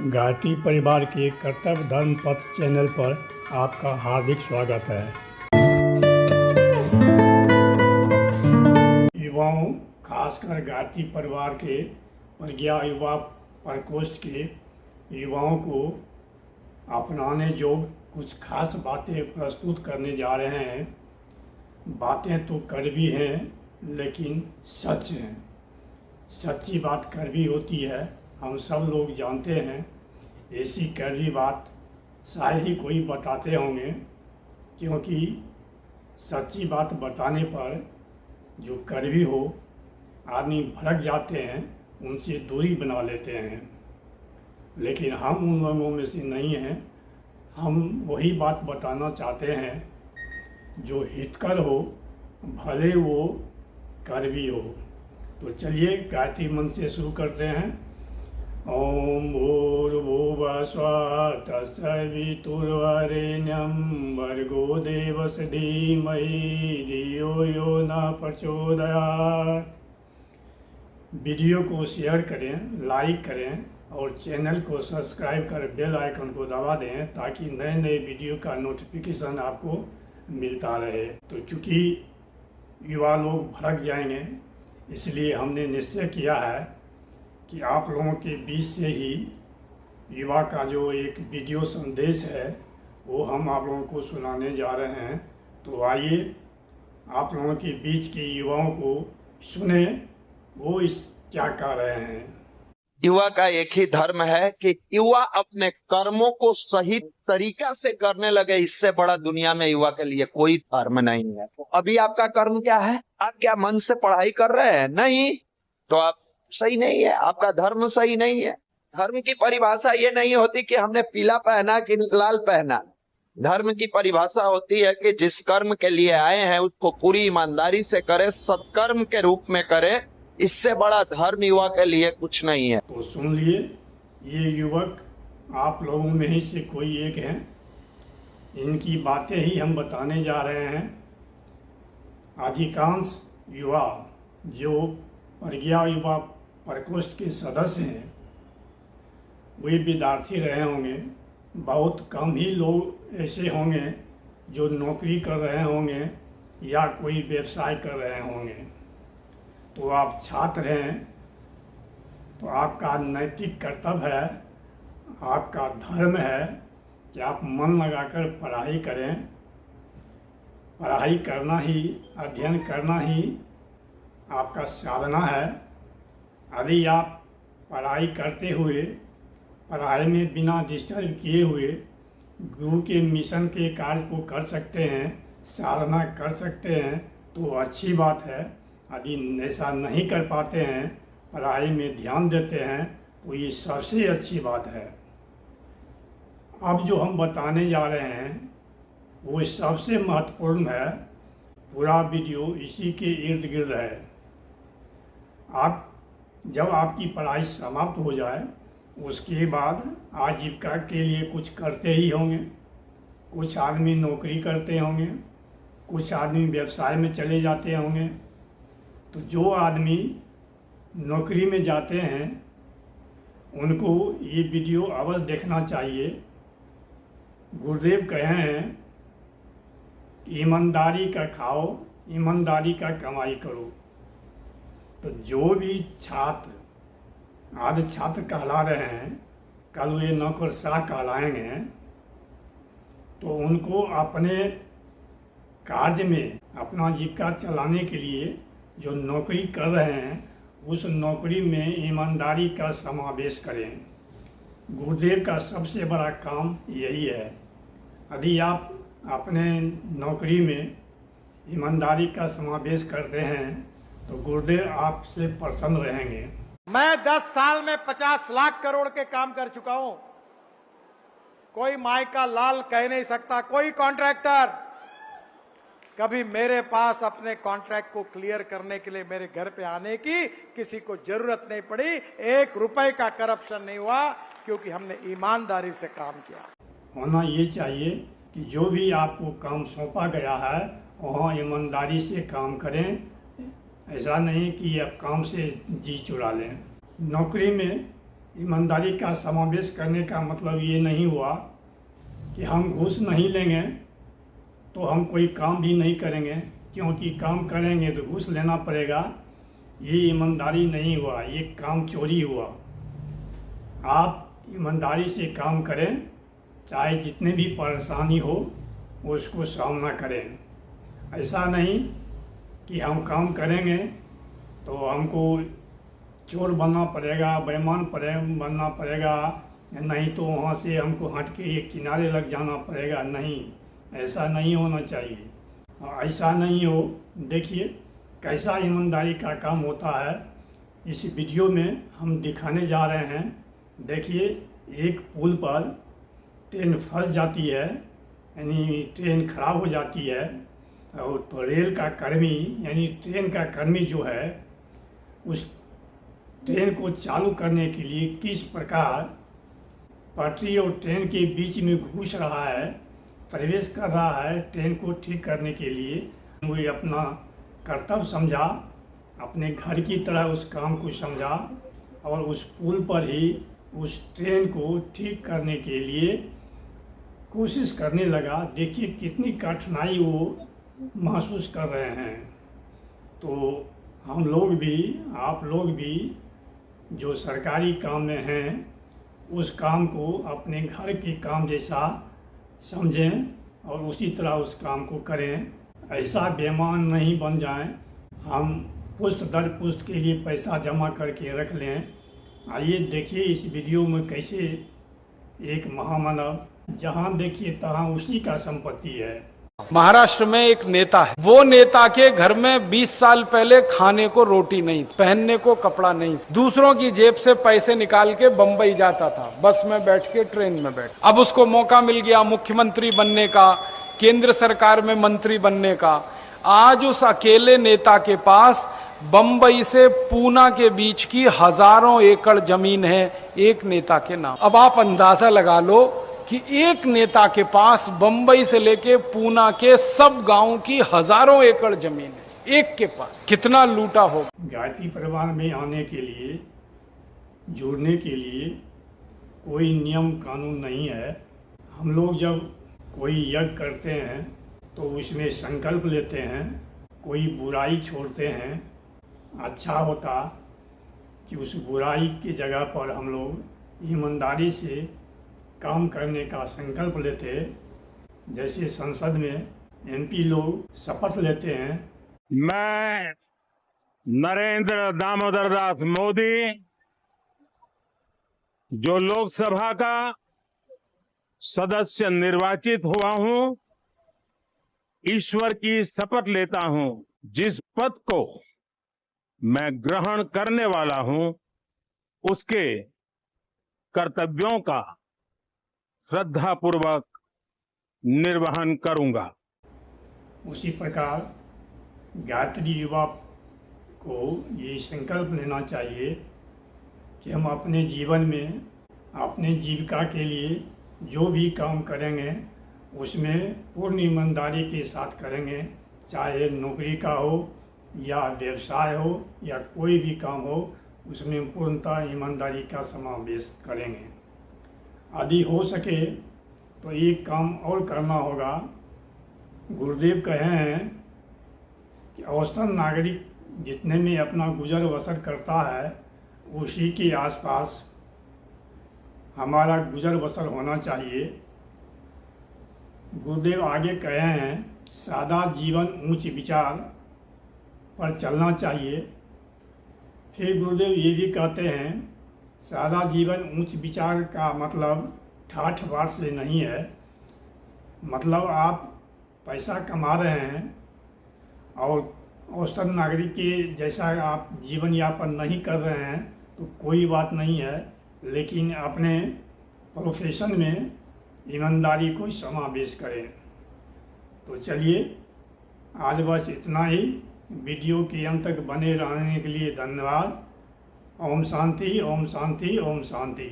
गायत्री परिवार के कर्तव्य धर्म पथ चैनल पर आपका हार्दिक स्वागत है। युवाओं, खासकर गायत्री परिवार के प्रज्ञा युवा प्रकोष्ठ के युवाओं को अपनाने योग्य कुछ खास बातें प्रस्तुत करने जा रहे हैं। बातें तो कड़वी हैं लेकिन सच हैं। सच्ची बात कड़वी होती है, हम सब लोग जानते हैं। ऐसी कड़वी बात शायद ही कोई बताते होंगे, क्योंकि सच्ची बात बताने पर जो कड़वी हो आदमी भड़क जाते हैं, उनसे दूरी बना लेते हैं। लेकिन हम उन लोगों में से नहीं हैं। हम वही बात बताना चाहते हैं जो हितकर हो, भले वो कड़वी हो। तो चलिए गायत्री मंत्र से शुरू करते हैं। ओम भूर्भुवः स्वः तत्सवितुर्वरेण्यं भर्गो देवस्य धीमहि धियो यो न प्रचोदयात्। वीडियो को शेयर करें, लाइक करें और चैनल को सब्सक्राइब कर बेल आइकन को दबा दें ताकि नए नए वीडियो का नोटिफिकेशन आपको मिलता रहे। तो चूँकि युवा लोग भड़क जाएंगे, इसलिए हमने निश्चय किया है कि आप लोगों के बीच से ही युवा का जो एक वीडियो संदेश है वो हम आप लोगों को सुनाने जा रहे हैं। तो आइए आप लोगों के बीच के युवाओं को सुने, वो इस क्या कह रहे हैं। युवा का एक ही धर्म है कि युवा अपने कर्मों को सही तरीका से करने लगे। इससे बड़ा दुनिया में युवा के लिए कोई धर्म नहीं है। तो अभी आपका कर्म क्या है? आप क्या मन से पढ़ाई कर रहे हैं? नहीं, तो आप सही नहीं है, आपका धर्म सही नहीं है। धर्म की परिभाषा ये नहीं होती कि हमने पीला पहना कि लाल पहना। धर्म की परिभाषा होती है कि जिस कर्म के लिए आए हैं उसको पूरी ईमानदारी से करें, सत्कर्म के रूप में करें। इससे बड़ा धर्म युवा के लिए कुछ नहीं है। तो सुन लिए, ये युवक आप लोगों में ही से कोई एक हैं। इनकी बातें ही हम बताने जा रहे हैं। अधिकांश युवा जो प्रज्ञा युवा प्रकोष्ठ के सदस्य हैं, वे विद्यार्थी रहे होंगे। बहुत कम ही लोग ऐसे होंगे जो नौकरी कर रहे होंगे या कोई व्यवसाय कर रहे होंगे। तो आप छात्र हैं, तो आपका नैतिक कर्तव्य है, आपका धर्म है कि आप मन लगाकर पढ़ाई करें। पढ़ाई करना ही, अध्ययन करना ही आपका साधना है। यदि आप पढ़ाई करते हुए, पढ़ाई में बिना डिस्टर्ब किए हुए गुरु के मिशन के कार्य को कर सकते हैं, साधना कर सकते हैं, तो अच्छी बात है। यदि ऐसा नहीं कर पाते हैं, पढ़ाई में ध्यान देते हैं, तो ये सबसे अच्छी बात है। अब जो हम बताने जा रहे हैं वो सबसे महत्वपूर्ण है। पूरा वीडियो इसी के इर्द गिर्द है। आप जब आपकी पढ़ाई समाप्त हो जाए, उसके बाद आजीविका के लिए कुछ करते ही होंगे। कुछ आदमी नौकरी करते होंगे, कुछ आदमी व्यवसाय में चले जाते होंगे। तो जो आदमी नौकरी में जाते हैं उनको ये वीडियो अवश्य देखना चाहिए। गुरुदेव कहे हैं कि ईमानदारी का खाओ, ईमानदारी का कमाई करो। तो जो भी छात्र आज छात्र कहला रहे हैं, कल वे नौकरशाह कहलाएंगे। तो उनको अपने कार्य में, अपना जीविका चलाने के लिए जो नौकरी कर रहे हैं, उस नौकरी में ईमानदारी का समावेश करें। गुरुदेव का सबसे बड़ा काम यही है। यदि आप अपने नौकरी में ईमानदारी का समावेश करते हैं तो गुरुदेव आपसे प्रसन्न रहेंगे। मैं 10 साल में 50 लाख करोड़ के काम कर चुका हूं। कोई माई का लाल कह नहीं सकता, कोई कॉन्ट्रैक्टर कभी मेरे पास अपने कॉन्ट्रैक्ट को क्लियर करने के लिए मेरे घर पे आने की किसी को जरूरत नहीं पड़ी। 1 रुपए का करप्शन नहीं हुआ, क्योंकि हमने ईमानदारी से काम किया। होना ये चाहिए कि जो भी आपको काम सौंपा गया है वहाँ ईमानदारी से काम करें। ऐसा नहीं कि आप काम से जी चुरा लें। नौकरी में ईमानदारी का समावेश करने का मतलब ये नहीं हुआ कि हम घूस नहीं लेंगे तो हम कोई काम भी नहीं करेंगे, क्योंकि काम करेंगे तो घूस लेना पड़ेगा। ये ईमानदारी नहीं हुआ, ये काम चोरी हुआ। आप ईमानदारी से काम करें, चाहे जितने भी परेशानी हो उसको सामना करें। ऐसा नहीं कि हम काम करेंगे तो हमको चोर बनना पड़ेगा, बेईमान बनना पड़ेगा, नहीं तो वहाँ से हमको हट के एक किनारे लग जाना पड़ेगा। नहीं, ऐसा नहीं होना चाहिए। ऐसा नहीं हो। देखिए कैसा ईमानदारी का काम होता है, इस वीडियो में हम दिखाने जा रहे हैं। देखिए, एक पुल पर ट्रेन फंस जाती है, यानी ट्रेन खराब हो जाती है, और तो रेल का कर्मी यानी ट्रेन का कर्मी जो है उस ट्रेन को चालू करने के लिए किस प्रकार पटरी और ट्रेन के बीच में घुस रहा है, प्रवेश कर रहा है ट्रेन को ठीक करने के लिए। वो अपना कर्तव्य समझा, अपने घर की तरह उस काम को समझा और उस पुल पर ही उस ट्रेन को ठीक करने के लिए कोशिश करने लगा। देखिए कितनी कठिनाई वो महसूस कर रहे हैं। तो हम लोग भी, आप लोग भी जो सरकारी काम में हैं उस काम को अपने घर के काम जैसा समझें और उसी तरह उस काम को करें। ऐसा बेईमान नहीं बन जाएं। हम पुश्त दर पुश्त के लिए पैसा जमा करके रख लें। आइए देखिए इस वीडियो में कैसे एक महामानव जहाँ देखिए तहाँ उसी का संपत्ति है। महाराष्ट्र में एक नेता है, वो नेता के घर में 20 साल पहले खाने को रोटी नहीं, पहनने को कपड़ा नहीं, दूसरों की जेब से पैसे निकाल के बंबई जाता था, बस में बैठ के, ट्रेन में बैठ। अब उसको मौका मिल गया मुख्यमंत्री बनने का, केंद्र सरकार में मंत्री बनने का। आज उस अकेले नेता के पास बंबई से पूना के बीच की हजारों एकड़ जमीन है एक नेता के नाम। अब आप अंदाजा लगा लो कि एक नेता के पास बंबई से लेके पूना के सब गांव की हजारों एकड़ जमीन है, एक के पास। कितना लूटा होगा। गायत्री परिवार में आने के लिए, जुड़ने के लिए कोई नियम कानून नहीं है। हम लोग जब कोई यज्ञ करते हैं तो उसमें संकल्प लेते हैं, कोई बुराई छोड़ते हैं। अच्छा होता कि उस बुराई की जगह पर हम लोग ईमानदारी से काम करने का संकल्प लेते। जैसे संसद में एमपी लोग शपथ लेते हैं। मैं नरेंद्र दामोदर दास मोदी जो लोकसभा का सदस्य निर्वाचित हुआ हूं, ईश्वर की शपथ लेता हूं, जिस पद को मैं ग्रहण करने वाला हूं उसके कर्तव्यों का श्रद्धापूर्वक निर्वहन करूंगा। उसी प्रकार गायत्री युवा को ये संकल्प लेना चाहिए कि हम अपने जीवन में, अपने जीविका के लिए जो भी काम करेंगे उसमें पूर्ण ईमानदारी के साथ करेंगे। चाहे नौकरी का हो या व्यवसाय हो या कोई भी काम हो, उसमें पूर्णतः ईमानदारी का समावेश करेंगे। यदि हो सके तो एक काम और करना होगा। गुरुदेव कहे हैं कि औसतन नागरिक जितने में अपना गुजर बसर करता है उसी के आसपास हमारा गुजर बसर होना चाहिए। गुरुदेव आगे कहे हैं, सादा जीवन उच्च विचार पर चलना चाहिए। फिर गुरुदेव ये भी कहते हैं, सादा जीवन उच्च विचार का मतलब ठाठ बाट से नहीं है। मतलब आप पैसा कमा रहे हैं और औसतन नागरिक के जैसा आप जीवन यापन नहीं कर रहे हैं तो कोई बात नहीं है, लेकिन अपने प्रोफेशन में ईमानदारी को समावेश करें। तो चलिए आज बस इतना ही। वीडियो के अंत तक बने रहने के लिए धन्यवाद। ओम शांति, ओम शांति, ओम शांति।